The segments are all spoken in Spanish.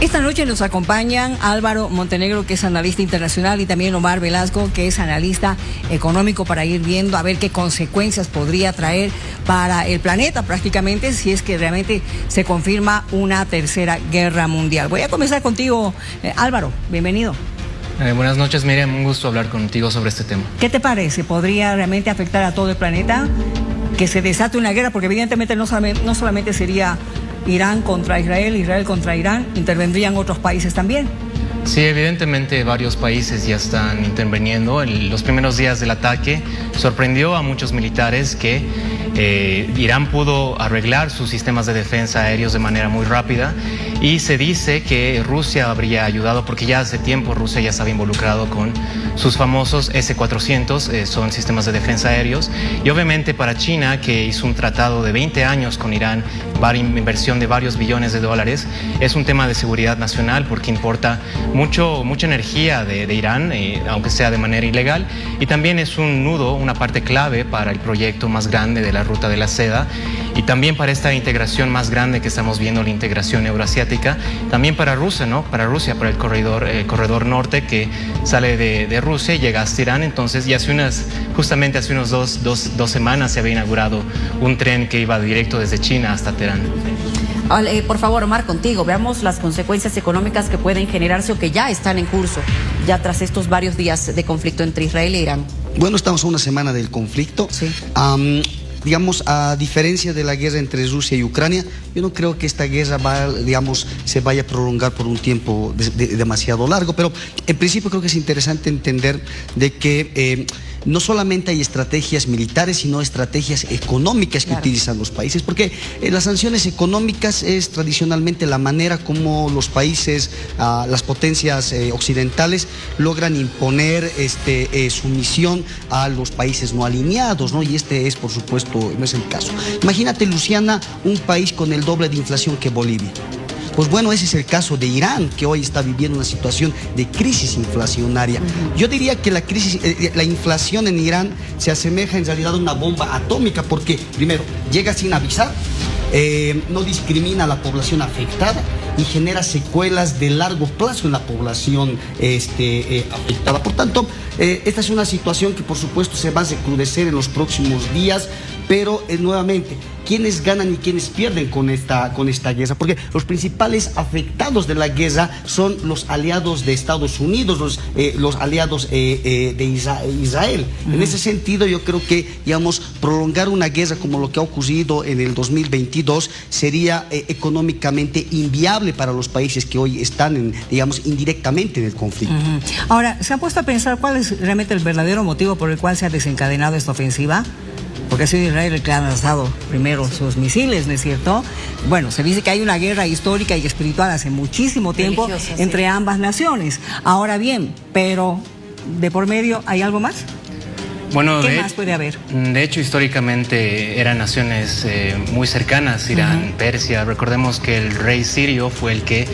Esta noche nos acompañan Álvaro Montenegro, que es analista internacional, y también Omar Velasco, que es analista económico, para ir viendo a ver qué consecuencias podría traer para el planeta prácticamente si es que realmente se confirma una tercera guerra mundial. Voy a comenzar contigo, Álvaro, bienvenido. Buenas noches, Miriam, un gusto hablar contigo sobre este tema. ¿Qué te parece? ¿Podría realmente afectar a todo el planeta que se desate una guerra? Porque evidentemente no solamente sería Irán contra Israel, Israel contra Irán, intervendrían otros países también. Sí, evidentemente varios países ya están interviniendo. En los primeros días del ataque sorprendió a muchos militares que Irán pudo arreglar sus sistemas de defensa aéreos de manera muy rápida, y se dice que Rusia habría ayudado porque ya hace tiempo Rusia ya estaba involucrado con sus famosos S-400, son sistemas de defensa aéreos, y obviamente para China, que hizo un tratado de 20 años con Irán, inversión de varios billones de dólares, es un tema de seguridad nacional porque importa mucha energía de Irán, aunque sea de manera ilegal, y también es un nudo, una parte clave para el proyecto más grande de la Ruta de la Seda, y también para esta integración más grande que estamos viendo, la integración euroasiática, también para Rusia, ¿no? Para Rusia, para el corredor norte que sale de Rusia y llega hasta Irán. Entonces, y justamente hace unos dos semanas se había inaugurado un tren que iba directo desde China hasta Teherán. Por favor, Omar, contigo, veamos las consecuencias económicas que pueden generarse o que ya están en curso, ya tras estos varios días de conflicto entre Israel e Irán. Bueno, estamos a una semana del conflicto. Sí. Digamos, a diferencia de la guerra entre Rusia y Ucrania, yo no creo que esta guerra se vaya a prolongar por un tiempo demasiado largo, pero en principio creo que es interesante entender de que no solamente hay estrategias militares, sino estrategias económicas que utilizan los países, porque las sanciones económicas es tradicionalmente la manera como los países, las potencias occidentales logran imponer sumisión a los países no alineados, ¿no? Y este es, por supuesto, no es el caso. Imagínate, Luciana, un país con el doble de inflación que Bolivia. Pues bueno, ese es el caso de Irán, que hoy está viviendo una situación de crisis inflacionaria. Yo diría que la inflación en Irán se asemeja en realidad a una bomba atómica, porque primero, llega sin avisar, no discrimina a la población afectada y genera secuelas de largo plazo en la población afectada. Por tanto, esta es una situación que por supuesto se va a recrudecer en los próximos días, pero nuevamente, ¿quiénes ganan y quiénes pierden con esta guerra? Porque los principales afectados de la guerra son los aliados de Estados Unidos, los aliados de Israel. En ese sentido, yo creo que, digamos, prolongar una guerra como lo que ha ocurrido en el 2022 sería económicamente inviable para los países que hoy están, digamos, indirectamente en el conflicto. Ahora, ¿se ha puesto a pensar cuál es realmente el verdadero motivo por el cual se ha desencadenado esta ofensiva? Porque ha sido Israel el que ha lanzado primero sus misiles, ¿no es cierto? Bueno, se dice que hay una guerra histórica y espiritual hace muchísimo tiempo entre ambas naciones. Ahora bien, pero ¿de por medio hay algo más? Bueno, ¿Qué más puede haber? De hecho, históricamente eran naciones muy cercanas, Irán, Persia. Recordemos que el rey sirio fue el que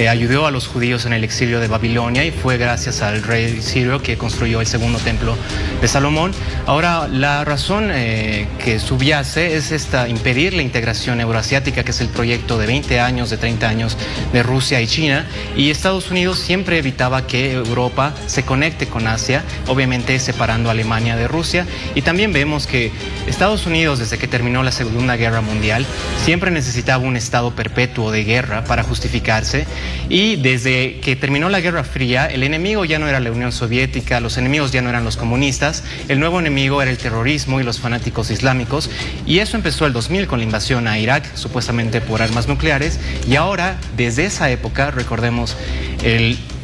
ayudó a los judíos en el exilio de Babilonia, y fue gracias al rey sirio que construyó el segundo templo de Salomón. Ahora, la razón que subyace es impedir la integración euroasiática, que es el proyecto de 20 años, de 30 años de Rusia y China, y Estados Unidos siempre evitaba que Europa se conecte con Asia, obviamente separando a Alemania de Rusia. Y también vemos que Estados Unidos, desde que terminó la Segunda Guerra Mundial, siempre necesitaba un estado perpetuo de guerra para justificarse, y desde que terminó la Guerra Fría, el enemigo ya no era la Unión Soviética, los enemigos ya no eran los comunistas, el nuevo enemigo era el terrorismo y los fanáticos islámicos, y eso empezó el 2000 con la invasión a Irak, supuestamente por armas nucleares, y ahora, desde esa época, recordemos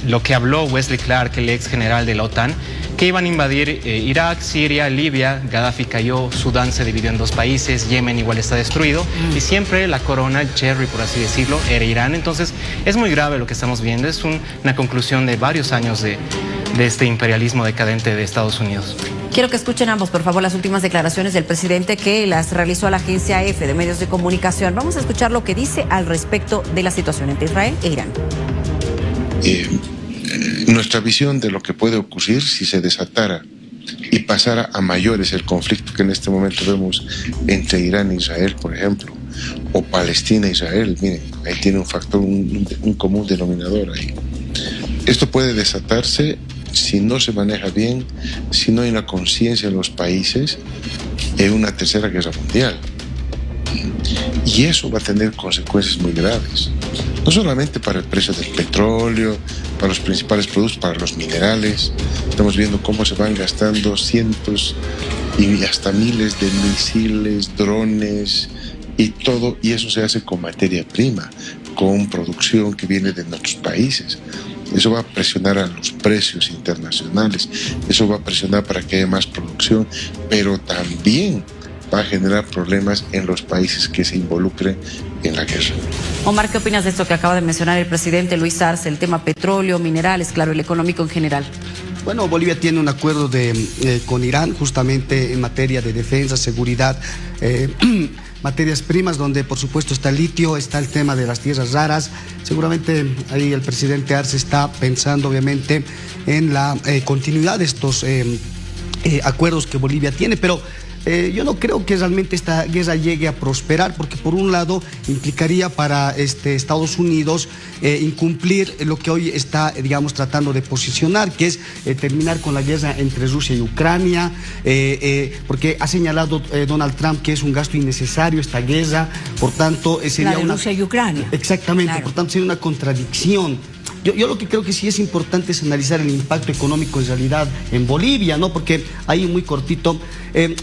lo que habló Wesley Clark, el ex general de la OTAN, que iban a invadir Irak, Siria, Libia. Gaddafi cayó, Sudán se dividió en dos países, Yemen igual está destruido, y siempre la corona, el cherry, por así decirlo, era Irán. Entonces es muy grave lo que estamos viendo, es una conclusión de varios años de este imperialismo decadente de Estados Unidos. Quiero que escuchen ambos, por favor, las últimas declaraciones del presidente, que las realizó a la agencia EFE de medios de comunicación. Vamos a escuchar lo que dice al respecto de la situación entre Israel e Irán. Nuestra visión de lo que puede ocurrir si se desatara pasara a mayores el conflicto que en este momento vemos entre Irán e Israel, por ejemplo, o Palestina-Israel, miren, ahí tiene un factor, un común denominador ahí. Esto puede desatarse si no se maneja bien, si no hay una conciencia en los países, en una tercera guerra mundial. Y eso va a tener consecuencias muy graves, no solamente para el precio del petróleo, para los principales productos, para los minerales. Estamos viendo cómo se van gastando cientos y hasta miles de misiles, drones y todo, y eso se hace con materia prima, con producción que viene de nuestros países. Eso va a presionar a los precios internacionales, eso va a presionar para que haya más producción, pero también va a generar problemas en los países que se involucren en la guerra. Omar, ¿qué opinas de esto que acaba de mencionar el presidente Luis Arce, el tema petróleo, minerales, claro, el económico en general? Bueno, Bolivia tiene un acuerdo con Irán justamente en materia de defensa, seguridad, materias primas, donde por supuesto está el litio, está el tema de las tierras raras. Seguramente ahí el presidente Arce está pensando obviamente en la continuidad de estos acuerdos que Bolivia tiene, pero yo no creo que realmente esta guerra llegue a prosperar, porque por un lado implicaría para Estados Unidos incumplir lo que hoy está, digamos, tratando de posicionar, que es terminar con la guerra entre Rusia y Ucrania, porque ha señalado Donald Trump que es un gasto innecesario esta guerra, por tanto sería la de Rusia y Ucrania. Exactamente, claro. Por tanto sería una contradicción. Yo lo que creo que sí es importante es analizar el impacto económico en realidad en Bolivia, ¿no? Porque ahí muy cortito,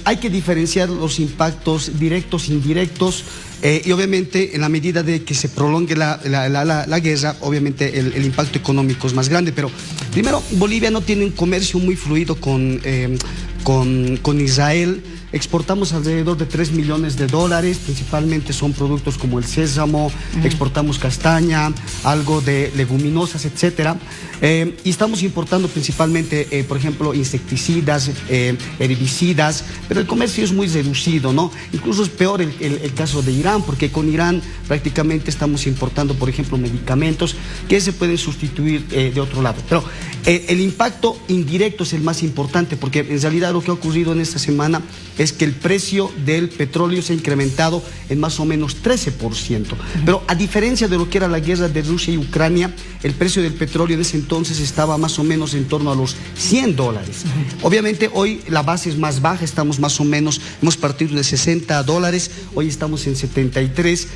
hay que diferenciar los impactos directos e indirectos, y obviamente en la medida de que se prolongue la guerra, obviamente el impacto económico es más grande. Pero primero, Bolivia no tiene un comercio muy fluido con Israel. Exportamos alrededor de $3 millones, principalmente son productos como el sésamo, exportamos castaña, algo de leguminosas, etcétera. Y estamos importando principalmente, por ejemplo, insecticidas, herbicidas, pero el comercio es muy reducido, ¿no? Incluso es peor el caso de Irán, porque con Irán prácticamente estamos importando, por ejemplo, medicamentos que se pueden sustituir de otro lado. Pero el impacto indirecto es el más importante, porque en realidad lo que ha ocurrido en esta semana es que el precio del petróleo se ha incrementado en más o menos 13%. Pero a diferencia de lo que era la guerra de Rusia y Ucrania, el precio del petróleo en ese entonces estaba más o menos en torno a los $100. Obviamente hoy la base es más baja, estamos más o menos, hemos partido de $60, hoy estamos en 73.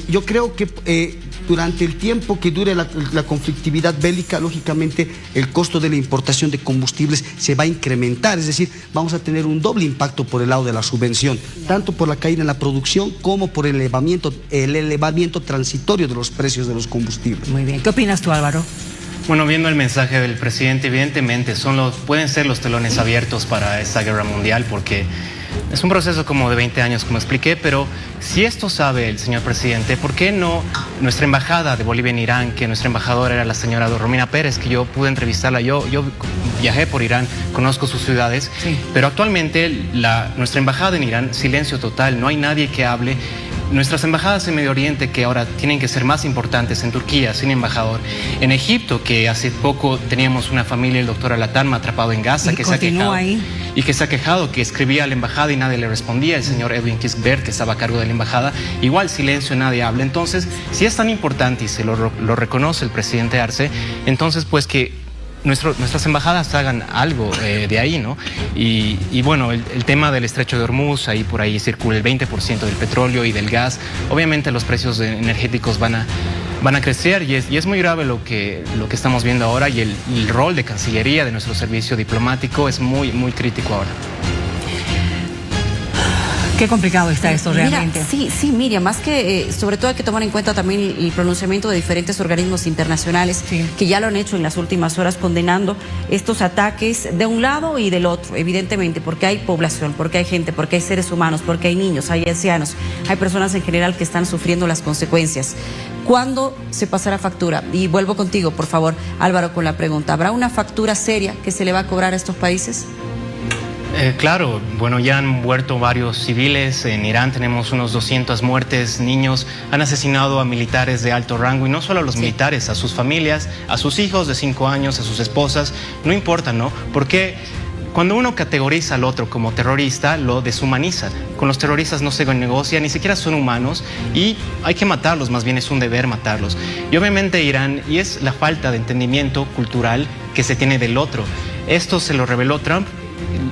Yo creo que durante el tiempo que dure la conflictividad bélica, lógicamente el costo de la importación de combustibles se va a incrementar, es decir, vamos a tener un doble impacto por el lado de la subvención, tanto por la caída en la producción como por el elevamiento transitorio de los precios de los combustibles. Muy bien, ¿qué opinas tú, Álvaro? Bueno, viendo el mensaje del presidente, evidentemente pueden ser los telones abiertos para esta guerra mundial, porque es un proceso como de 20 años, como expliqué, pero si esto sabe el señor presidente, ¿por qué no nuestra embajada de Bolivia en Irán, que nuestra embajadora era la señora Romina Pérez, que yo pude entrevistarla, yo viajé por Irán, conozco sus ciudades, sí. Pero actualmente nuestra embajada en Irán, silencio total, no hay nadie que hable. Nuestras embajadas en Medio Oriente, que ahora tienen que ser más importantes, en Turquía, sin embajador, en Egipto, que hace poco teníamos una familia, el doctor Alatarma, atrapado en Gaza, que se ha quejado, y que se ha quejado, que escribía a la embajada y nadie le respondía, el señor Edwin Kisbert, que estaba a cargo de la embajada, igual silencio, nadie habla. Entonces, si es tan importante y se lo reconoce el presidente Arce, entonces pues que nuestras embajadas hagan algo de ahí, ¿no? Y bueno, el tema del estrecho de Hormuz, por ahí circula el 20% del petróleo y del gas. Obviamente los precios energéticos van a crecer y es muy grave lo que estamos viendo ahora, y el rol de Cancillería, de nuestro servicio diplomático, es muy, muy crítico ahora. Qué complicado está esto realmente. Mira, sí, Miriam, más que, sobre todo hay que tomar en cuenta también el pronunciamiento de diferentes organismos internacionales, sí, que ya lo han hecho en las últimas horas, condenando estos ataques de un lado y del otro, evidentemente, porque hay población, porque hay gente, porque hay seres humanos, porque hay niños, hay ancianos, hay personas en general que están sufriendo las consecuencias. ¿Cuándo se pasará factura? Y vuelvo contigo, por favor, Álvaro, con la pregunta. ¿Habrá una factura seria que se le va a cobrar a estos países? Claro, bueno, ya han muerto varios civiles. En Irán tenemos unos 200 muertes, niños han asesinado a militares de alto rango, y no solo a los militares, a sus familias, a sus hijos de 5 años, a sus esposas, no importa, ¿no? Porque Cuando uno categoriza al otro como terrorista, lo deshumaniza. Con los terroristas no se negocia, ni siquiera son humanos y hay que matarlos, más bien es un deber matarlos. Y obviamente Irán, y es la falta de entendimiento cultural que se tiene del otro. Esto se lo reveló Trump.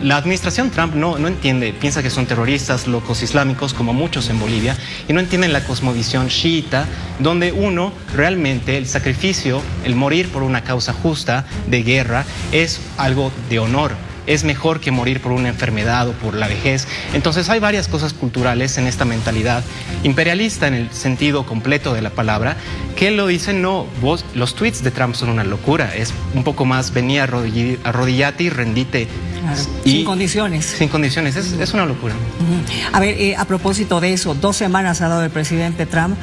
La administración Trump no entiende, piensa que son terroristas, locos islámicos, como muchos en Bolivia, y no entienden la cosmovisión chiita, donde uno realmente, el sacrificio, el morir por una causa justa de guerra, es algo de honor. Es mejor que morir por una enfermedad o por la vejez. Entonces hay varias cosas culturales en esta mentalidad imperialista en el sentido completo de la palabra, que lo dicen, no, los tweets de Trump son una locura, es un poco más, venía arrodillate y rendite. Claro, sin condiciones. Sin condiciones, es una locura. A ver, a propósito de eso, 2 semanas ha dado el presidente Trump